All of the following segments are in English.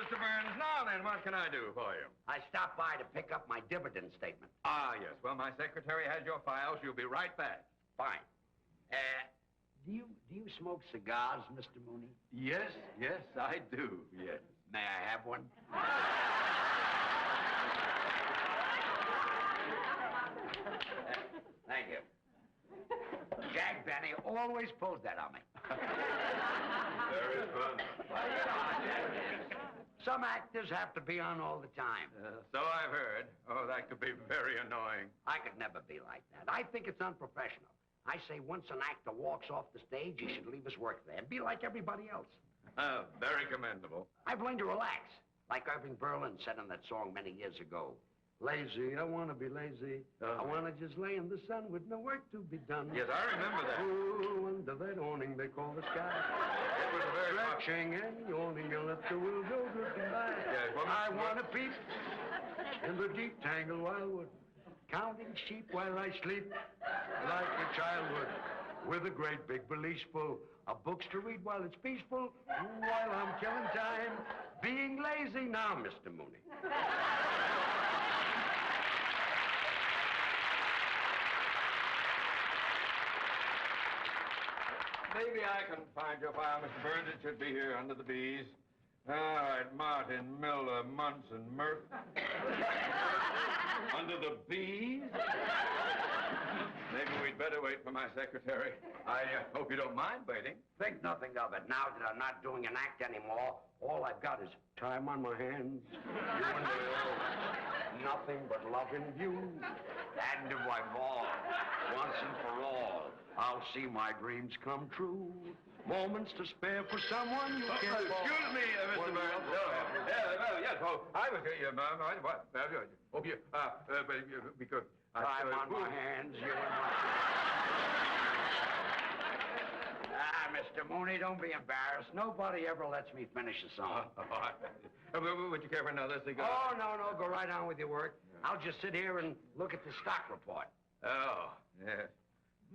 Mr. Burns. Now then, what can I do for you? I stopped by to pick up my dividend statement. Ah, yes. Well, my secretary has your file. She'll be right back. Fine. Do you smoke cigars, Mr. Mooney? Yes, I do, yes. May I have one? Thank you. Jack Benny always pulls that on me. Very fun. Some actors have to be on all the time. So I've heard. Oh, that could be very annoying. I could never be like that. I think it's unprofessional. I say once an actor walks off the stage, he should leave his work there and be like everybody else. Very commendable. I've learned to relax, like Irving Berlin said in that song many years ago. Lazy, I want to be lazy. I want to just lay in the sun with no work to be done. Yes, I remember that. Oh, under that awning they call the sky. It was a very stretching and yawning, and let the world go drifting by. Yes, well, I want to peep in the deep tangled wildwood, counting sheep while I sleep, like a childhood, with a great big valise full of books to read while it's peaceful, while I'm killing time, being lazy now, Mr. Mooney. Maybe I can find your file, Mr. Burns. It should be here under the B's. All right, Martin, Miller, Munson, Murph. Under the B's? Maybe we'd better wait for my secretary. I hope you don't mind waiting. Think nothing of it. Now that I'm not doing an act anymore, all I've got is time on my hands. You and me, nothing but love in view. And if I fall, once and for all, I'll see my dreams come true. Moments to spare for someone you care for. Excuse me, Mr. Burns. Yes, well, I was here, because... Time on my hands, you and my... Mr. Mooney, don't be embarrassed. Nobody ever lets me finish a song. Would you care for another cigar? Oh, no, go right on with your work. I'll just sit here and look at the stock report. Oh, yes.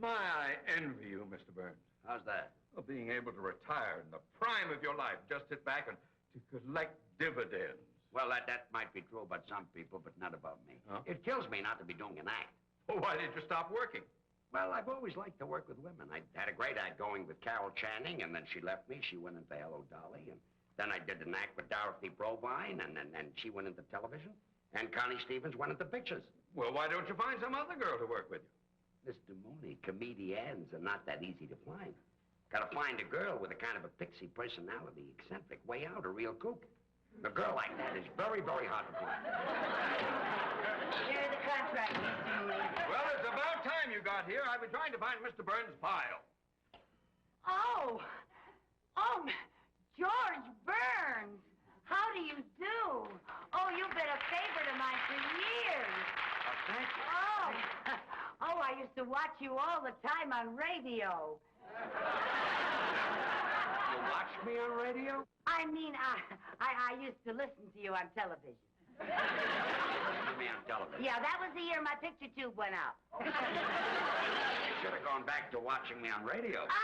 I envy you, Mr. Burns. How's that? Well, being able to retire in the prime of your life, just sit back and to collect dividends. Well, that might be true about some people, but not about me. Huh? It kills me not to be doing an act. Well, why did you stop working? Well, I've always liked to work with women. I had a great act going with Carol Channing, and then she left me. She went into Hello, Dolly, and then I did an act with Dorothy Provine, and she went into television, and Connie Stevens went into pictures. Well, why don't you find some other girl to work with you? Mr. Mooney, comedians are not that easy to find. Gotta find a girl with a kind of a pixie personality, eccentric, way out, a real kook. A girl like that is very, very hard to find. Here's the contract, Mr. Mooney. Well, it's about time you got here. I've been trying to find Mr. Burns' file. Oh, George Burns. How do you do? Oh, you've been a favorite of mine for years. Oh, thank you. Oh, I used to watch you all the time on radio. You watched me on radio? I mean, I used to listen to you on television. Listen to me on television? Yeah, that was the year my picture tube went out. You should have gone back to watching me on radio. Oh,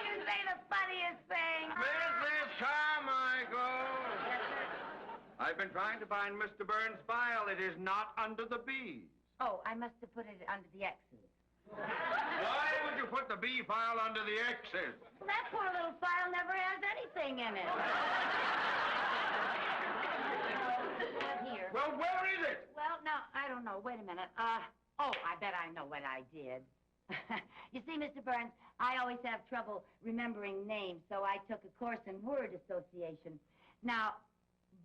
you say the funniest thing. Mrs. Carmichael! I've been trying to find Mr. Burns' file. It is not under the B's. Oh, I must have put it under the X's. Why would you put the B file under the X's? That poor little file never has anything in it. Here. Well, where is it? Well, no, I don't know. Wait a minute. I bet I know what I did. You see, Mr. Burns, I always have trouble remembering names, so I took a course in word association. Now,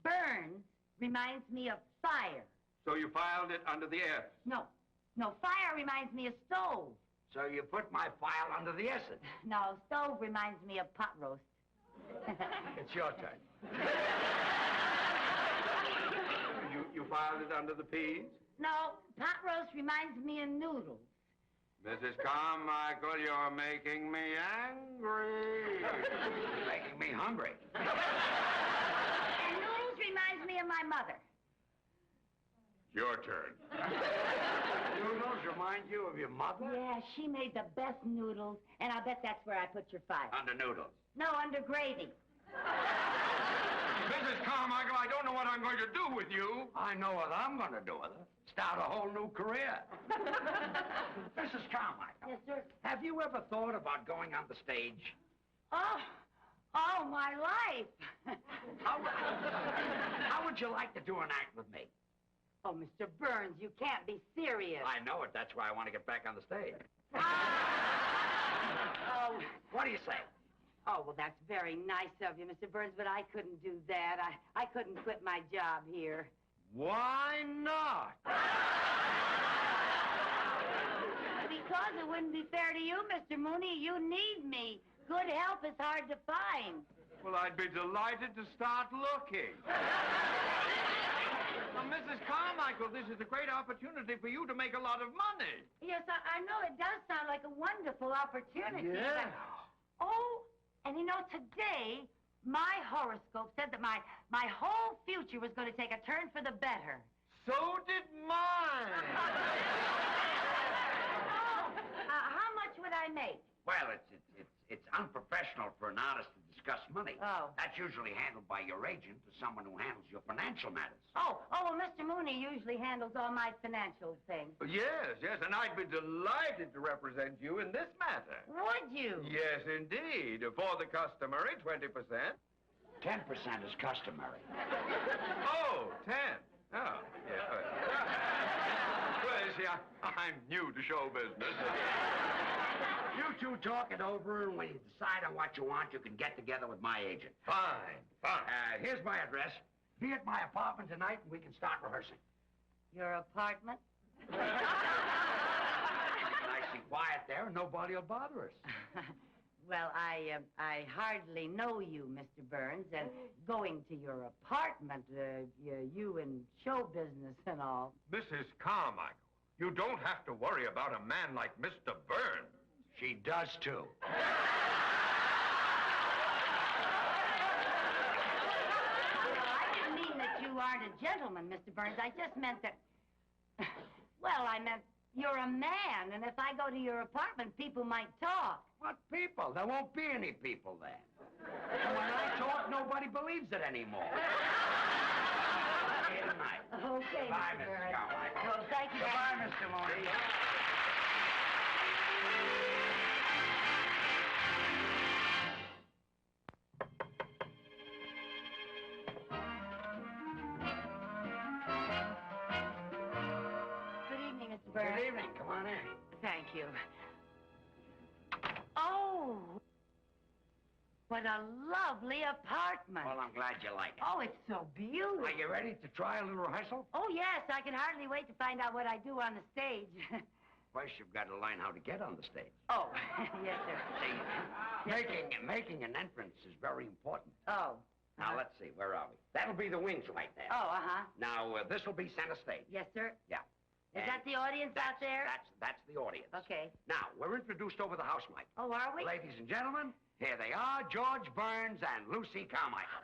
Burns reminds me of fire. So you filed it under the F? No, fire reminds me of stove. So you put my file under the S's? No, stove reminds me of pot roast. It's your turn. You filed it under the P's? No, pot roast reminds me of noodles. Mrs. Carmichael, you're making me angry. You're making me hungry. And noodles reminds me of my mother. Your turn. Noodles remind you of your mother? Yeah, she made the best noodles, and I'll bet that's where I put your file. Under noodles. No, under gravy. Mrs. Carmichael, I don't know what I'm going to do with you. I know what I'm going to do with her. Start a whole new career. Mrs. Carmichael. Yes, sir. Have you ever thought about going on the stage? Oh, my life. How would you like to do an act with me? Oh, Mr. Burns, you can't be serious. I know it. That's why I want to get back on the stage. Oh. What do you say? Oh, well, that's very nice of you, Mr. Burns, but I couldn't do that. I couldn't quit my job here. Why not? Because it wouldn't be fair to you, Mr. Mooney. You need me. Good help is hard to find. Well, I'd be delighted to start looking. Now, Mrs. Carmichael, this is a great opportunity for you to make a lot of money. Yes, I know it does sound like a wonderful opportunity. Yeah. Oh, and you know, today, my horoscope said that my whole future was going to take a turn for the better. So did mine. How much would I make? Well, it's unprofessional for an artist to discuss money. Oh. That's usually handled by your agent or someone who handles your financial matters. Oh, well, Mr. Mooney usually handles all my financial things. Yes, and I'd be delighted to represent you in this matter. Would you? Yes, indeed. For the customary 20%. 10% is customary. Oh, 10. Oh, yeah. Well, you see, I'm new to show business. You two talk it over, and when you decide on what you want, you can get together with my agent. Fine. Here's my address. Be at my apartment tonight, and we can start rehearsing. Your apartment? Nice and quiet there, and nobody will bother us. Well, I hardly know you, Mr. Burns, and going to your apartment, you in show business and all. Mrs. Carmichael, you don't have to worry about a man like Mr. Burns. She does, too. I didn't mean that you aren't a gentleman, Mr. Burns. I just meant that... Well, I meant you're a man, and if I go to your apartment, people might talk. What people? There won't be any people there. And when I talk, nobody believes it anymore. Good night. Okay, Bye, Mr. Mrs. Burns. Carmichael. Well, thank you. Goodbye, Mr. Mooney. Good evening, Mr. Burns. Good evening. Come on in. Thank you. Oh, what a lovely apartment. Well, I'm glad you like it. Oh, it's so beautiful. Are you ready to try a little rehearsal? Oh, yes, I can hardly wait to find out what I do on the stage. First, you've got to learn how to get on the stage. Oh, yes, sir. See, Yes, sir. making an entrance is very important. Oh. Now, let's see. Where are we? That'll be the wings right there. Oh, uh-huh. Now, this will be center stage. Yes, sir. Yeah. Is And that the audience out there? That's the audience. Okay. Now, we're introduced over the house mic. Oh, are we? Ladies and gentlemen, here they are, George Burns and Lucy Carmichael.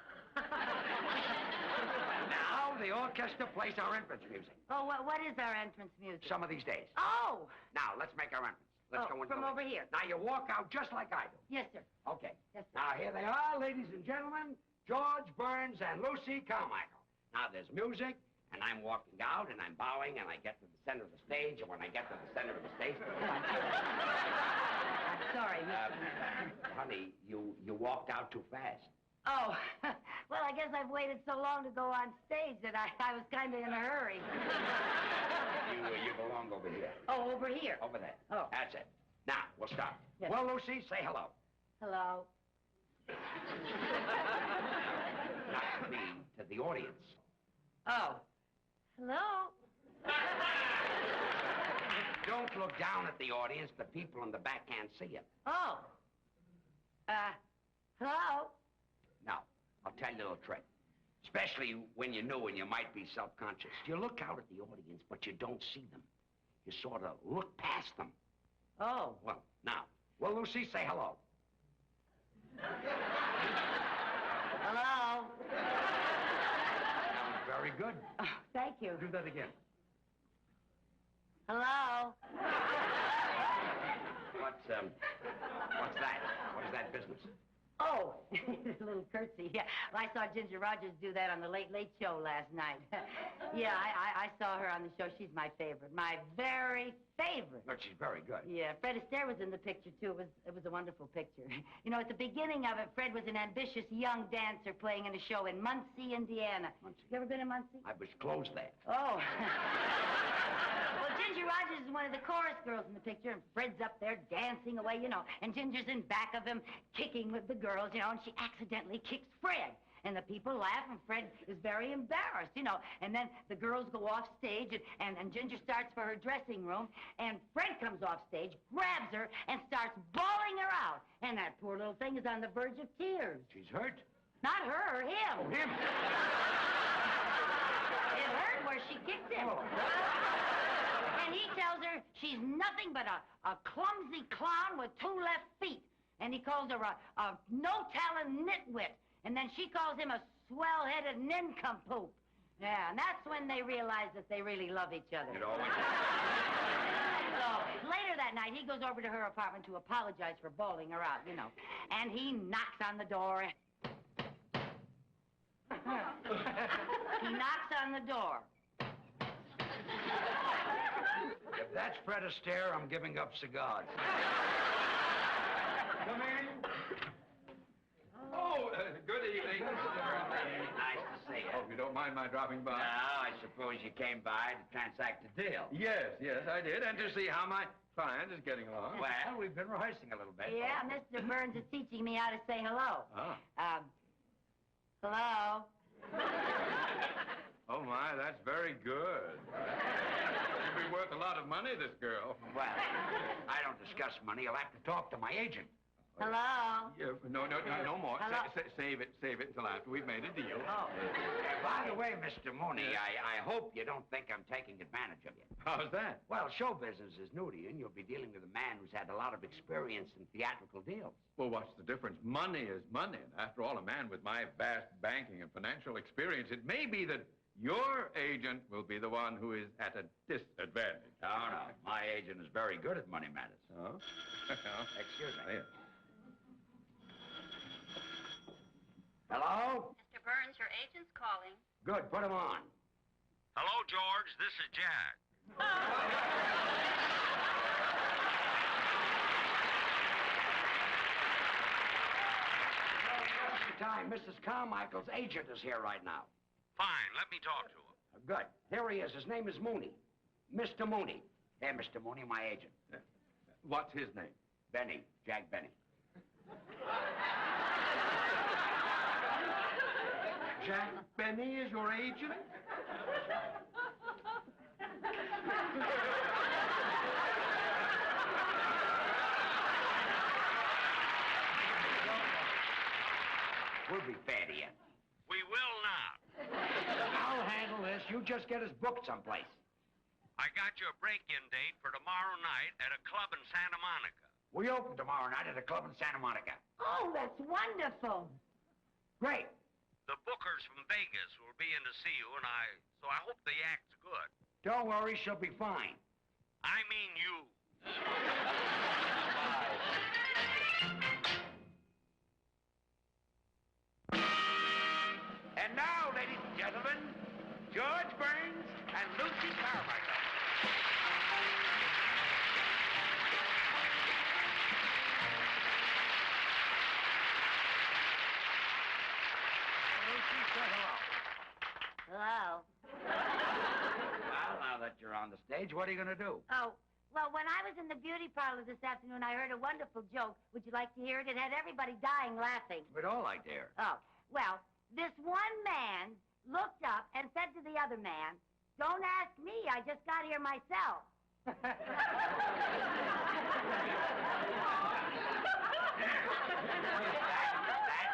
Now, the orchestra plays our entrance music. Oh, what is our entrance music? Some of these days. Oh! Now, let's make our entrance. Let's go into from the- over here. Now, you walk out just like I do. Yes, sir. Okay. Yes, sir. Now, here they are, ladies and gentlemen, George Burns and Lucy Carmichael. Now, there's music, and I'm walking out, and I'm bowing, and I get to the center of the stage, and when I get to the center of the stage... I'm sorry, Mr. Honey, you walked out too fast. Oh, well, I guess I've waited so long to go on stage that I was kind of in a hurry. You belong over here. Oh, over here. Over there. Oh. That's it. Now, we'll start. Yes. Well, Lucy, say hello. Hello. Now, to the audience. Oh. Hello. Don't look down at the audience. The people in the back can't see you. Oh. Hello. Now, I'll tell you a little trick. Especially when you're new and you might be self-conscious. You look out at the audience, but you don't see them. You sort of look past them. Oh. Well, now, well, Lucy, say hello. Hello. That was very good. Oh, thank you. Do that again. Hello. What's that? What is that business? Oh, a little curtsy. Yeah, I saw Ginger Rogers do that on the Late Late Show last night. Yeah, I saw her on the show. She's my favorite. My very favorite. But she's very good. Yeah, Fred Astaire was in the picture, too. It was a wonderful picture. You know, at the beginning of it, Fred was an ambitious young dancer playing in a show in Muncie, Indiana. Muncie. You ever been in Muncie? I was close there. Oh. Well, Ginger Rogers is one of the chorus girls in the picture, and Fred's up there dancing away, you know, and Ginger's in back of him kicking with the girls, you know, and she accidentally kicks Fred. And the people laugh, and Fred is very embarrassed, you know. And then the girls go off stage, and Ginger starts for her dressing room, and Fred comes off stage, grabs her, and starts bawling her out. And that poor little thing is on the verge of tears. She's hurt? Not her, him. Oh, him. It hurt where she kicked him. Oh. And he tells her she's nothing but a clumsy clown with 2 left feet. And he calls her a no-talent nitwit. And then she calls him a swell-headed nincompoop. Yeah, and that's when they realize that they really love each other. It always So, later that night, he goes over to her apartment to apologize for bawling her out, you know. And he knocks on the door. He knocks on the door. If that's Fred Astaire, I'm giving up cigars. Come in. Oh, good evening, Mr. Burnley. Nice to see you. Hope you don't mind my dropping by. Now, I suppose you came by to transact a deal. Yes, I did, and to see how my client is getting along. Well, we've been rehearsing a little bit. Yeah, Mr. Burns is teaching me how to say hello. Ah. Hello? Oh, my, that's very good. She'll be worth a lot of money, this girl. Well, I don't discuss money. You'll have to talk to my agent. Hello? Yeah, no more. Hello? Save it until after we've made a deal. Oh. By the way, Mr. Mooney, Yes? I hope you don't think I'm taking advantage of you. How's that? Well, show business is new to you, and you'll be dealing with a man who's had a lot of experience in theatrical deals. Well, what's the difference? Money is money. And after all, a man with my vast banking and financial experience, it may be that your agent will be the one who is at a disadvantage. Oh, no. My agent is very good at money matters. Oh? Excuse me. Yeah. Hello? Mr. Burns, your agent's calling. Good. Put him on. Hello, George. This is Jack. Time. Mrs. Carmichael's agent is here right now. Fine. Let me talk to him. Good. Here he is. His name is Mooney. Mr. Mooney. Hey, Mr. Mooney, my agent. What's his name? Benny. Jack Benny. Jack Benny is your agent? We'll be fair to you. We will not. I'll handle this. You just get us booked someplace. I got you a break-in date for tomorrow night at a club in Santa Monica. We open tomorrow night at a club in Santa Monica. Oh, that's wonderful. Great. The bookers from Vegas will be in to see you, and so I hope the act's good. Don't worry, she'll be fine. I mean you. And now, ladies and gentlemen, George Burns and Lucy Carmichael. Lucy, say hello. Hello? Well, now that you're on the stage, what are you going to do? Oh, well, when I was in the beauty parlor this afternoon, I heard a wonderful joke. Would you like to hear it? It had everybody dying laughing. We'd all like to hear. Oh, well, this one man looked up and said to the other man, "Don't ask me, I just got here myself."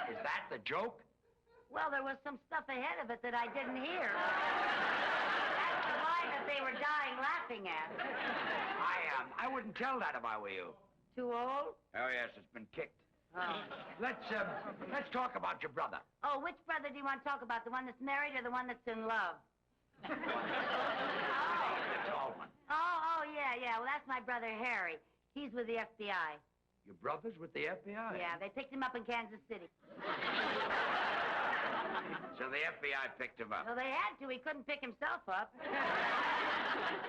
Is that the joke? Well, there was some stuff ahead of it that I didn't hear. That's the line that they were dying laughing at. I wouldn't tell that if I were you. Too old? Oh, yes, it's been kicked. Oh. Let's talk about your brother. Oh, which brother do you want to talk about? The one that's married or the one that's in love? The tall one. Oh, yeah. Well, that's my brother Harry. He's with the FBI. Your brother's with the FBI? Yeah, they picked him up in Kansas City. So the FBI picked him up. Well, they had to. He couldn't pick himself up.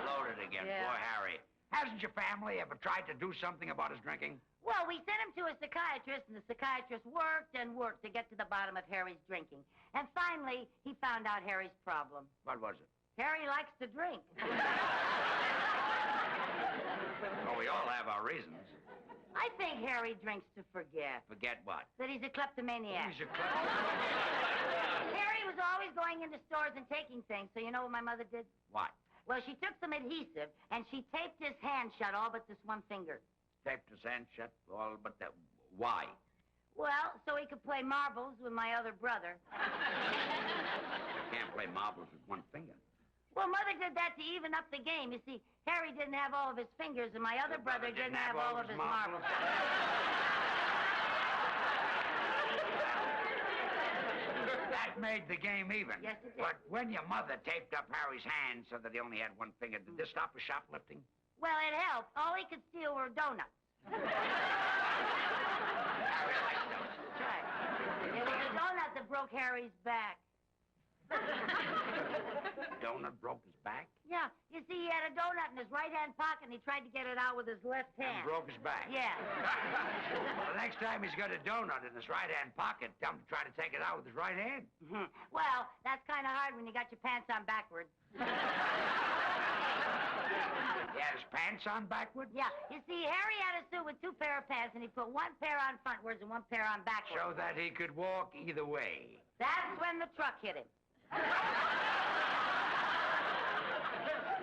Loaded again. Yeah. Poor Harry. Hasn't your family ever tried to do something about his drinking? Well, we sent him to a psychiatrist, and the psychiatrist worked and worked to get to the bottom of Harry's drinking. And finally, he found out Harry's problem. What was it? Harry likes to drink. Well, we all have our reasons. I think Harry drinks to forget. Forget what? That he's a kleptomaniac. He's a kleptomaniac. Harry was always going into stores and taking things, so you know what my mother did? What? Well, she took some adhesive, and she taped his hand shut all but this one finger. Taped his hand shut all but that. Why? Well, so he could play marbles with my other brother. You can't play marbles with one finger. Well, Mother did that to even up the game. You see, Harry didn't have all of his fingers, and my other brother didn't have all of his marbles. That made the game even. Yes, it did. But when your mother taped up Harry's hand so that he only had one finger, did this stop his shoplifting? Well, it helped. All he could steal were donuts. Harry liked those. That's right. It was a donut that broke Harry's back. Donut broke his back? Yeah, you see, he had a donut in his right-hand pocket, and he tried to get it out with his left hand. And broke his back? Yeah. Well, the next time he's got a donut in his right-hand pocket, tell him to try to take it out with his right hand. Well, that's kind of hard when you got your pants on backwards. He had his pants on backwards? Yeah, you see, Harry had a suit with two pair of pants, and he put one pair on frontwards and one pair on backwards. So that he could walk either way. That's when the truck hit him.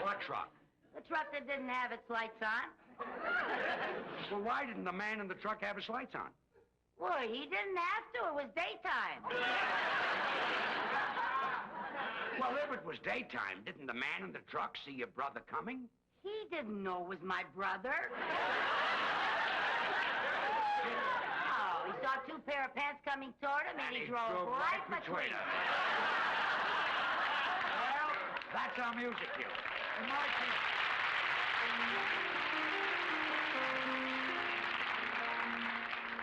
What truck? The truck that didn't have its lights on. Well, why didn't the man in the truck have his lights on? Well, he didn't have to. It was daytime. Well, if it was daytime, didn't the man in the truck see your brother coming? He didn't know it was my brother. Oh, he saw two pair of pants coming toward him, and he drove right between them. Well, that's our music cue. And Marcy.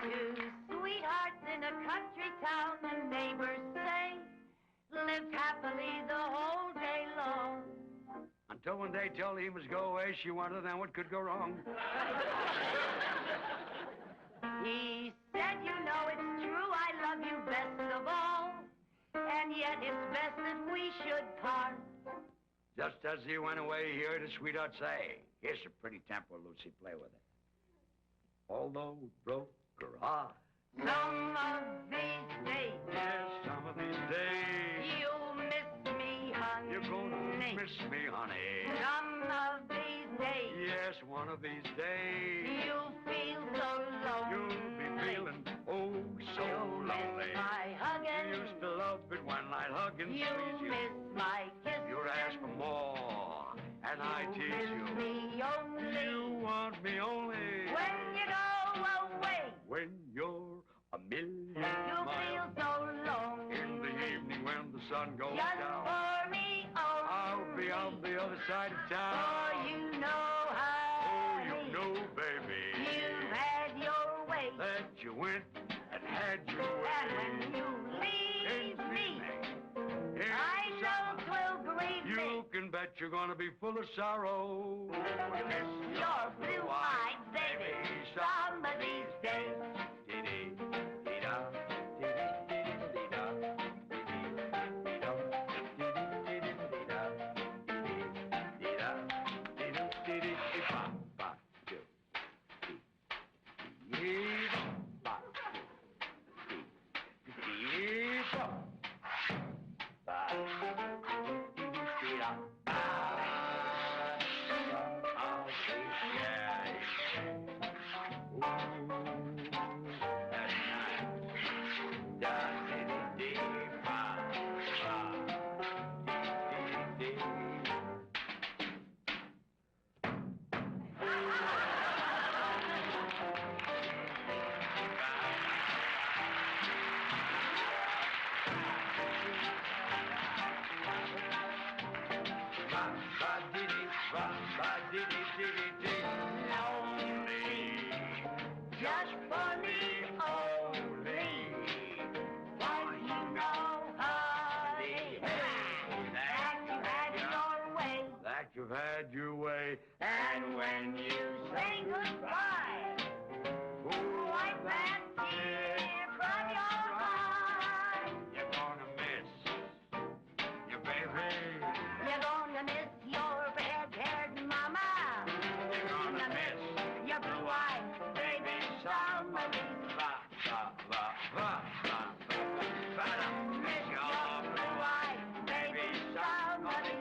Two sweethearts in a country town, the neighbors say, lived happily the whole day long. Until one day told he must go away, she wondered then what could go wrong. He said, you know it's true, I love you best of all, and yet it's best that we should part. Just as he went away, he heard his sweetheart say, here's a pretty tempo, Lucy, play with it. Although it broke her heart. Some of these days, Yes, some of these days. you'll miss me, honey. You're gonna miss me, honey. Some of these days, Yes, one of these days. you'll feel so lonely. You'll be feeling, oh, so You'll lonely. miss my You hugging. used to love it when I'd hug and You'll squeeze you. miss my kissing. You'd ask for more, and I You'll tease miss you. me only You want me only when you go away. when you're a million You'll feel miles. so lonely. In the evening when the sun goes Just down, for me only. I'll be on the other side of town. For you know, Oh, honey, you know, baby, you've had your way. that you went and had your way. And when you leave me, Here's I the know song. 'twill grieve You me. can bet you're gonna be full of sorrow. Your blue-eyed baby, some of these days. Lonely, just had your way. And when you say goodbye, wipe that tear from your eye. You're gonna miss your baby. You're gonna miss your red-haired mama. You're gonna miss your blue-eyed baby somebody. Miss your Blue-eyed baby somebody.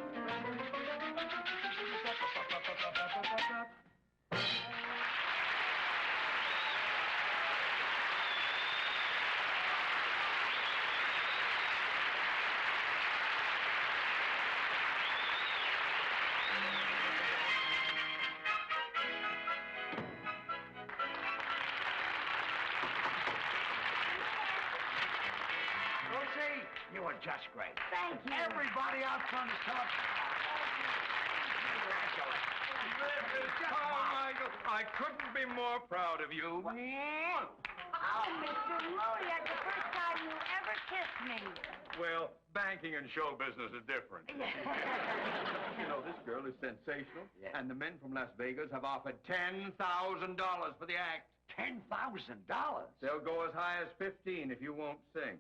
Lucy, you were just great. Thank you. Everybody out front is talking. Mrs. Carmichael, I couldn't be more proud of you. Oh, Mr. Mooney, that's the first time you ever kissed me. Well, banking and show business is different. You know, this girl is sensational, Yeah. and the men from Las Vegas have offered $10,000 for the act. $10,000? They'll go as high as 15 if you won't sing.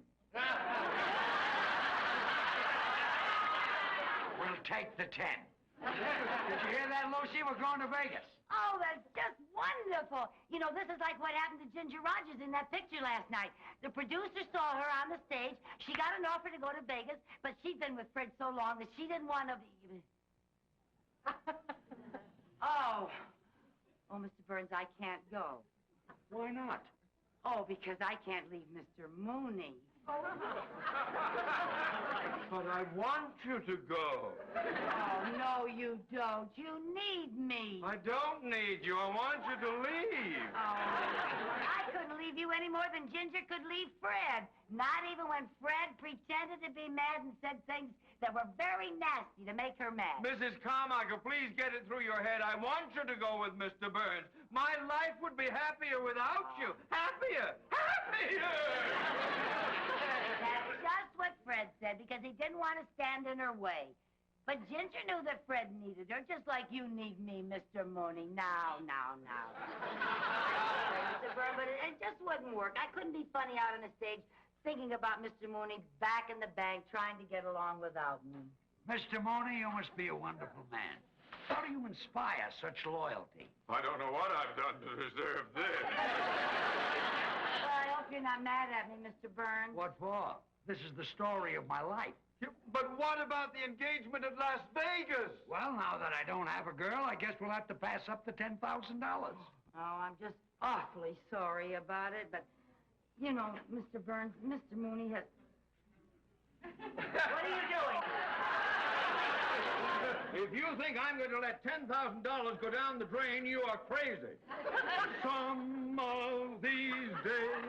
We'll take the 10. Did you hear that, Lucy? We're going to Vegas. Oh, that's just wonderful. You know, this is like what happened to Ginger Rogers in that picture last night. The producer saw her on the stage. She got an offer to go to Vegas, but she'd been with Fred so long that she didn't want to be... Oh, Mr. Burns, I can't go. Why not? Oh, because I can't leave Mr. Mooney. But I want you to go. Oh, no, you don't. You need me. I don't need you. I want you to leave. Oh, I couldn't leave you any more than Ginger could leave Fred. Not even when Fred pretended to be mad and said things that were very nasty to make her mad. Mrs. Carmichael, please get it through your head. I want you to go with Mr. Burns. My life would be happier without you. Happier! Happier! That's just what Fred said, because he didn't want to stand in her way. But Ginger knew that Fred needed her, just like you need me, Mr. Mooney. Now. Mr. Burns, but it just wouldn't work. I couldn't be funny out on the stage thinking about Mr. Mooney back in the bank trying to get along without me. Mr. Mooney, you must be a wonderful man. How do you inspire such loyalty? I don't know what I've done to deserve this. Well, I hope you're not mad at me, Mr. Burns. What for? This is the story of my life. But what about the engagement at Las Vegas? Well, now that I don't have a girl, I guess we'll have to pass up the $10,000. Oh, I'm just awfully sorry about it, but, you know, Mr. Burns, Mr. Mooney has... What are you doing? If you think I'm going to let $10,000 go down the drain, you are crazy. Some of these days...